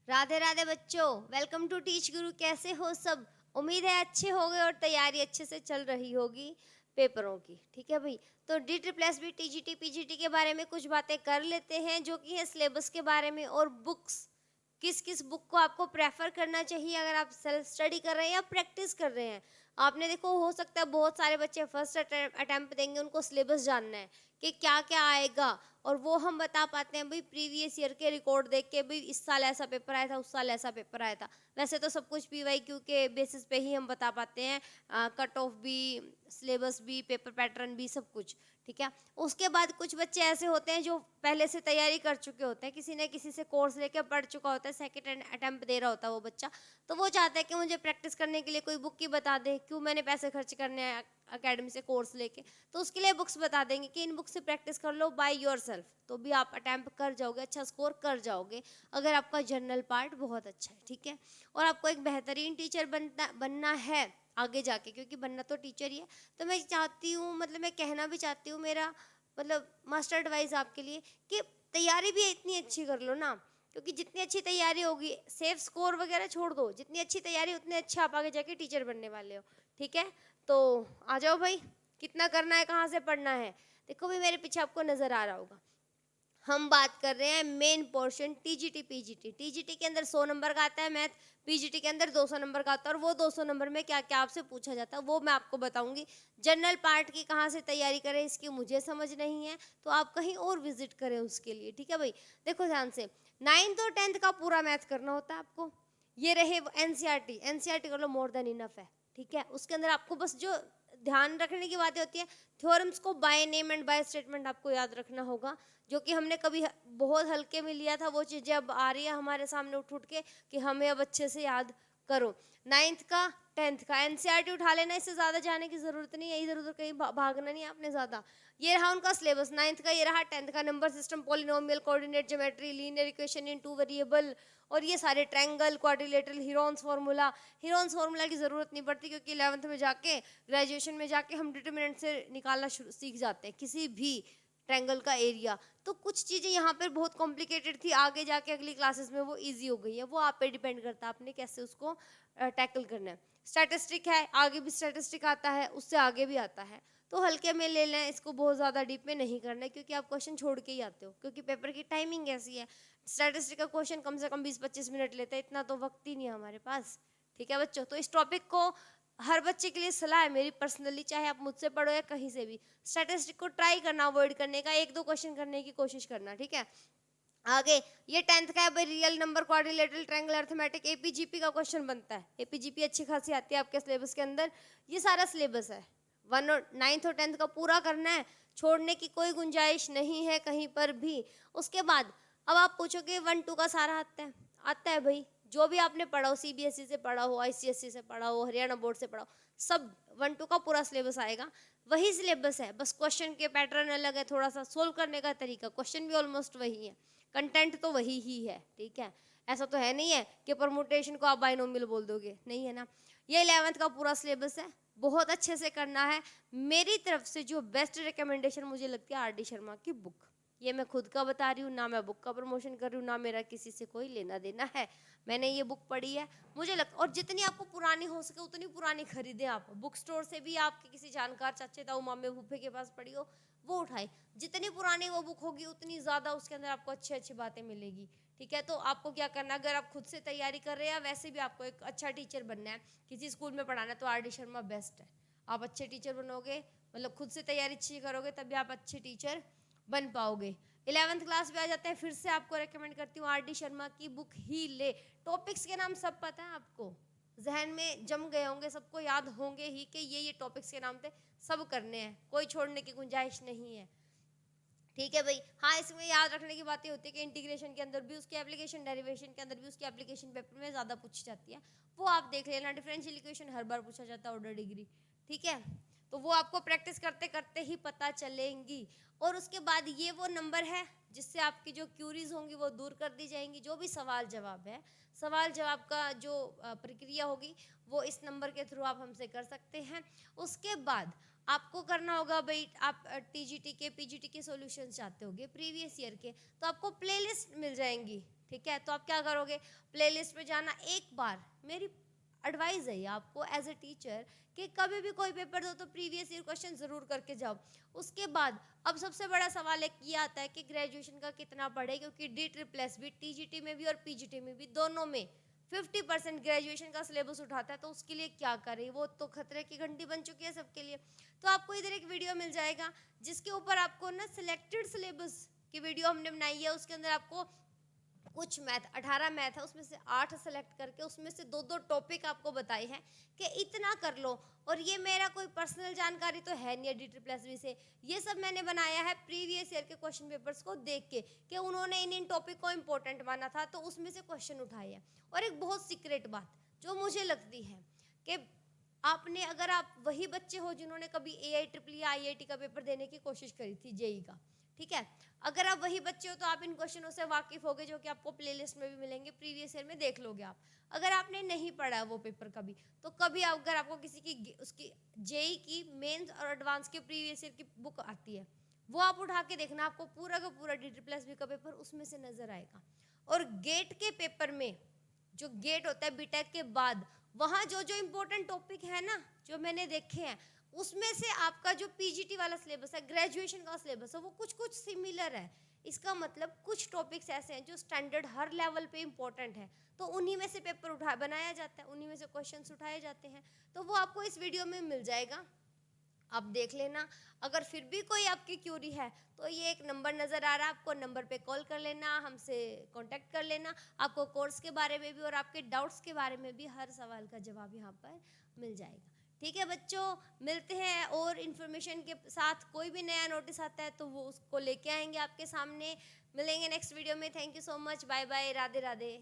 राधे राधे बच्चों, welcome to teach गुरु। कैसे हो सब? उम्मीद है अच्छे होंगे और तैयारी अच्छे से चल रही होगी पेपरों की। ठीक है भाई, तो D triple S B TGT PGT के बारे में कुछ बातें कर लेते हैं, जो कि है सिलेबस के बारे में और बुक्स। किस किस बुक को आपको प्रेफर करना चाहिए अगर आप सेल्फ स्टडी कर रहे हैं या प्रैक्टिस कर रहे हैं। आपने देखो, हो सकता है बहुत सारे बच्चे फर्स्ट अटेम्प्ट देंगे, उनको सिलेबस जानना है कि क्या क्या आएगा, और वो हम बता पाते हैं भाई प्रीवियस ईयर के रिकॉर्ड देख के, भाई इस साल ऐसा पेपर आया था, उस साल ऐसा पेपर आया था। वैसे तो सब कुछ पीवाईक्यू के बेसिस पे ही हम बता पाते हैं, कट ऑफ भी, सिलेबस भी, पेपर पैटर्न भी, सब कुछ। ठीक है। उसके बाद कुछ बच्चे ऐसे होते हैं जो पहले से तैयारी कर चुके होते हैं, किसी ने किसी से कोर्स लेके पढ़ चुका होता है, सेकेंड अटेम्प्ट दे रहा होता है वो बच्चा, तो वो चाहता है कि मुझे प्रैक्टिस करने के लिए कोई बुक ही बता दे, क्यों मैंने पैसे खर्च करने हैं अकेडमी से कोर्स लेके। तो उसके लिए बुक्स बता देंगे कि इन बुक से प्रैक्टिस कर लो बाय योर सेल्फ, तो भी आप अटेम्प्ट कर जाओगे, अच्छा स्कोर कर जाओगे, अगर आपका जनरल पार्ट बहुत अच्छा है। ठीक है। और आपको एक बेहतरीन टीचर बनना है आगे जाके, क्योंकि बनना तो टीचर ही है। तो मैं चाहती हूँ, मतलब मैं कहना भी चाहती हूँ, मेरा मतलब मास्टर एडवाइस आपके लिए, कि तैयारी भी इतनी अच्छी कर लो ना, क्योंकि जितनी अच्छी तैयारी होगी, सेफ स्कोर वगैरह छोड़ दो, जितनी अच्छी तैयारी उतने अच्छे आप आगे जाके टीचर बनने वाले हो। ठीक है। तो आ जाओ भाई, कितना करना है, कहाँ से पढ़ना है। देखो भाई, मेरे पीछे आपको नजर आ रहा होगा, हम बात कर रहे हैं main portion TGT PGT. TGT के अंदर 100 नंबर का आता है मैथ, पीजीटी के अंदर 200 नंबर का आता है, और वो 200 नंबर में क्या क्या आपसे पूछा जाता है वो मैं आपको बताऊंगी। जनरल पार्ट की कहाँ से तैयारी करें इसकी मुझे समझ नहीं है, तो आप कहीं और विजिट करें उसके लिए। ठीक है भाई, देखो ध्यान से, 9th और 10th का पूरा मैथ करना होता है आपको। ये रहे एनसीईआरटी, एनसीईआरटी कर लो, मोर देन इनफ है। ठीक है। उसके अंदर आपको बस जो ध्यान रखने की बातें होती है, थ्योरम्स को by name and by statement आपको याद रखना होगा, जो कि हमने कभी बहुत हल्के में लिया था, वो चीज़ें अब आ रही है हमारे सामने उठ उठ के, कि हमें अब अच्छे से याद करो। 9th का 10th का एनसीईआरटी उठा लेना, इससे ज़्यादा जाने की ज़रूरत नहीं है, इधर उधर कहीं भागना नहीं है आपने ज़्यादा। ये रहा उनका सिलेबस 9th का, ये रहा 10th का, number system, polynomial, coordinate geometry, linear equation in two variable, और ये सारे triangle, quadrilateral, Heron's formula. Heron's formula की ज़रूरत नहीं पड़ती, क्योंकि 11th में जाके, ग्रेजुएशन में जाके हम डिटर्मिनेंट से निकालना सीख जाते हैं किसी भी ट्रायंगल का एरिया। तो कुछ चीज़ें यहाँ पर बहुत कॉम्प्लिकेटेड थी, आगे जाके अगली क्लासेस में वो इजी हो गई है, वो आप पे डिपेंड करता है आपने कैसे उसको टैकल करना है। स्टैटिस्टिक है, आगे भी स्टैटिस्टिक आता है, उससे आगे भी आता है, तो हल्के में ले लें इसको, बहुत ज़्यादा डीप में नहीं करना है, क्योंकि आप क्वेश्चन छोड़ के ही आते हो, क्योंकि पेपर की टाइमिंग ऐसी है। स्टैटिस्टिक का क्वेश्चन कम से कम 20-25 मिनट लेते हैं, इतना तो वक्त ही नहीं है हमारे पास। ठीक है बच्चों, तो इस टॉपिक को हर बच्चे के लिए सलाह है मेरी पर्सनली, चाहे आप मुझसे पढ़ो या कहीं से भी, स्टैटिस्टिक को ट्राई करना, अवॉइड करने का, 1-2 क्वेश्चन करने की कोशिश करना। ठीक है। आगे ये 10th का है भाई, real number, quadrilateral, triangle, arithmetic, AP GP का क्वेश्चन बनता है, एपीजीपी अच्छी खासी आती है आपके सिलेबस के अंदर। ये सारा सिलेबस है, 1 और 9th और 10th का पूरा करना है, छोड़ने की कोई गुंजाइश नहीं है कहीं पर भी। उसके बाद अब आप पूछोगे 1-2 का सारा आता है, आता है भाई, जो भी आपने पढ़ा हो, सीबीएसई से पढ़ा हो, आईसीएसई से पढ़ा हो, हरियाणा बोर्ड से पढ़ा हो, सब 1-2 का पूरा सिलेबस आएगा। वही सिलेबस है, बस क्वेश्चन के पैटर्न अलग है, थोड़ा सा सोल्व करने का तरीका, क्वेश्चन भी ऑलमोस्ट वही है, कंटेंट तो वही ही है। ठीक है। ऐसा तो है नहीं है कि परमुटेशन को आप बाइनोमियल बोल दोगे, नहीं है ना। ये 11th का पूरा सिलेबस है, बहुत अच्छे से करना है। मेरी तरफ से जो बेस्ट रिकमेंडेशन मुझे लगती है, आर.डी. शर्मा की बुक, ये मैं खुद का बता रही हूँ, ना मैं बुक का प्रमोशन कर रही हूँ, ना मेरा किसी से कोई लेना देना है, मैंने ये बुक पढ़ी है, मुझे लगता, और जितनी आपको पुरानी हो सके उतनी पुरानी खरीदे आप, बुक स्टोर से भी आपके किसी जानकार चाचे ताऊ मामे फूफे के पास पढ़ी हो, वो उठाए, जितनी पुरानी वो बुक होगी उतनी ज़्यादा उसके अंदर आपको अच्छी अच्छी बातें मिलेगी। ठीक है। तो आपको क्या करना, अगर आप खुद से तैयारी कर रहे हैं या वैसे भी आपको एक अच्छा टीचर बनना है, किसी स्कूल में पढ़ाना है, तो आर.डी. शर्मा बेस्ट है। आप अच्छे टीचर बनोगे, मतलब खुद से तैयारी अच्छी करोगे, तभी आप अच्छे टीचर बन पाओगे। 11th क्लास में आ जाते हैं, फिर से आपको रेकमेंड करती हूँ आर.डी. शर्मा की बुक ही ले। टॉपिक्स के नाम सब पता है आपको, जहन में जम गए होंगे, सबको याद होंगे ही कि ये टॉपिक्स के नाम थे, सब करने हैं, कोई छोड़ने की गुंजाइश नहीं है। ठीक है भाई। हाँ, इसमें याद रखने की बातें होती है कि इंटीग्रेशन के अंदर भी उसकी एप्लीकेशन, डेरिवेशन के अंदर भी उसकी एप्लीकेशन पेपर में ज़्यादा पूछी जाती है, वो आप देख लेना। डिफरेंशियल इक्वेशन हर बार पूछा जाता है, ऑर्डर डिग्री। ठीक है। तो वो आपको प्रैक्टिस करते करते ही पता चलेंगी। और उसके बाद ये वो नंबर है जिससे आपकी जो क्यूरीज होंगी वो दूर कर दी जाएंगी, जो भी सवाल जवाब है, सवाल जवाब का जो प्रक्रिया होगी वो इस नंबर के थ्रू आप हमसे कर सकते हैं। उसके बाद आपको करना होगा भाई, आप टीजीटी के पीजीटी के सॉल्यूशंस चाहते होगे प्रीवियस ईयर के, तो आपको प्लेलिस्ट मिल जाएंगी ठीक है। तो आप क्या करोगे, प्लेलिस्ट पे जाना एक बार, मेरी एडवाइस है ये आपको एज ए टीचर कि कभी भी कोई पेपर दो तो प्रीवियस ईयर क्वेश्चन जरूर करके जाओ। उसके बाद अब सबसे बड़ा सवाल एक ये आता है कि ग्रेजुएशन का कितना पढ़े, क्योंकि DSSB टीजीटी में भी और पीजीटी में भी दोनों में 50% ग्रेजुएशन का सिलेबस उठाता है। तो उसके लिए क्या करें, वो तो खतरे की घंटी बन चुकी है सबके लिए। तो आपको इधर एक वीडियो मिल जाएगा जिसके ऊपर आपको ना सिलेक्टेड सिलेबस की वीडियो हमने बनाई है। उसके अंदर आपको कुछ मैथ 18 मैथ है, उसमें से 8 सेलेक्ट करके उसमें से 2-2 टॉपिक आपको बताए हैं कि इतना कर लो। और ये मेरा कोई पर्सनल जानकारी तो है नहीं DSSB से, ये सब मैंने बनाया है प्रीवियस ईयर के क्वेश्चन पेपर्स को देख के कि उन्होंने इन टॉपिक को इंपॉर्टेंट माना था तो उसमें से क्वेश्चन उठाए हैं। और एक बहुत सीक्रेट बात जो मुझे लगती है कि आपने, अगर आप वही बच्चे हो जिन्होंने कभी AIEEE या IIT का पेपर देने की कोशिश करी थी, जेई का, ठीक है, अगर आप वही बच्चे हो तो आप इन क्वेश्चनों से वाकिफ होगे जो कि आपको प्लेलिस्ट में भी मिलेंगे, प्रीवियस ईयर में देख लोगे आप। अगर आपने नहीं पढ़ा वो पेपर कभी, तो कभी अगर आपको किसी की उसकी जेई की मेंस और एडवांस के प्रीवियस ईयर की बुक आती है, वो आप उठा के देखना, आपको पूरा का पूरा DSSB का पेपर उसमें से नजर आएगा। और गेट के पेपर में, जो गेट होता है बीटेक के बाद, वहाँ जो जो इम्पोर्टेंट टॉपिक है ना जो मैंने देखे हैं, उसमें से आपका जो पीजीटी वाला सिलेबस है, ग्रेजुएशन का सिलेबस है, वो कुछ कुछ सिमिलर है। इसका मतलब कुछ टॉपिक्स ऐसे हैं जो स्टैंडर्ड हर लेवल पे इंपॉर्टेंट है, तो उन्हीं में से पेपर बनाया जाता है, उन्हीं में से क्वेश्चंस उठाए जाते हैं। तो वो आपको इस वीडियो में मिल जाएगा, आप देख लेना। अगर फिर भी कोई आपकी क्यूरी है तो ये एक नंबर नज़र आ रहा है, आपको नंबर पे कॉल कर लेना, हमसे कांटेक्ट कर लेना। आपको कोर्स के बारे में भी और आपके डाउट्स के बारे में भी हर सवाल का जवाब यहाँ पर मिल जाएगा। ठीक है बच्चों, मिलते हैं और इन्फॉर्मेशन के साथ। कोई भी नया नोटिस आता है तो वो उसको लेके आएंगे आपके सामने। मिलेंगे नेक्स्ट वीडियो में। Thank you so much, bye bye, Radhe Radhe.